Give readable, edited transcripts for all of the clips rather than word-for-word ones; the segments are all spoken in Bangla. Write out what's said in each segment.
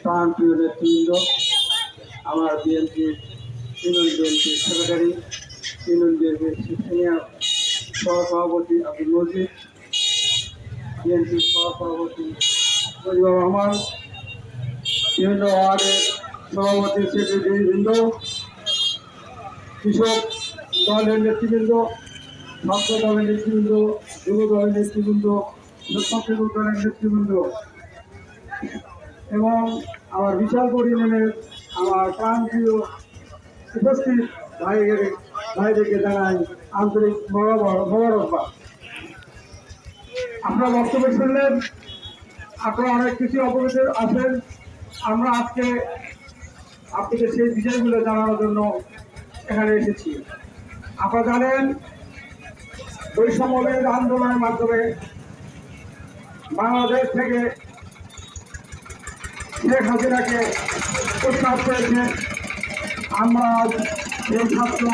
প্রাণপ্রিয় নেতৃবৃন্দ, আমার বিএনপির তৃণমূল বিএনপির সেক্রেটারি, তৃণমূল বিএনপির সিনিয়র সহসভাপতি আব্দুল মজিদ, বিএনপির সহসভাপতি মজিবুর রহমান, বিভিন্ন ওয়ার্ডের সভাপতি সেক্রেটারিবৃন্দ, কৃষক দলের নেতৃবৃন্দ, ছাত্র দলের নেতৃবৃন্দ, যুব দলের নেতৃবৃন্দ, স্বেচ্ছাসেবক দলের নেতৃবৃন্দ এবং আমার বিশাল পরিমাণের আমার প্রাণপ্রিয় উপস্থিত ভাইদেরকে জানাই আন্তরিক মোবারকবাদ। আপনারা বক্তব্য শুনলেন, আপনারা অনেক কিছু অবগত আছেন। আমরা আজকে আপনাদের সেই বিষয়গুলো জানানোর জন্য এখানে এসেছি। আপনারা জানেন, বৈষম্যবিরোধী আন্দোলনের মাধ্যমে বাংলাদেশ থেকে শেখ হাসিনাকে উৎখাত করেছে। আমরা এই ছাত্র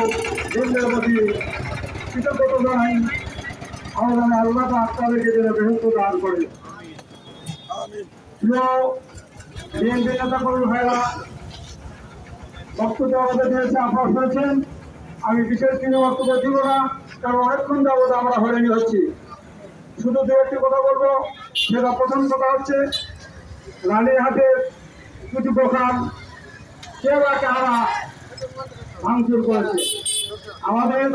কেন্দ্রের প্রতি কৃতজ্ঞতা জানাই। আমাদের আল্লাহ তাদেরকে যেন বেহস্ত দান করে। বিএনপি নেতা কর্মী ভাইরা বক্তব্য আমাদের দিয়েছে, আপনারা শুনেছেন। আমি বিশেষ কিছু বক্তব্য দিব না, কারণ অনেকক্ষণ যাবত আমরা হয়রানি হচ্ছি। শুধু দু একটি কথা বলবো। সেটা প্রথম কথা হচ্ছে, রানীহাটের কিছু দোকান কে বা কারা ভাঙচুর করেছে। আমাদের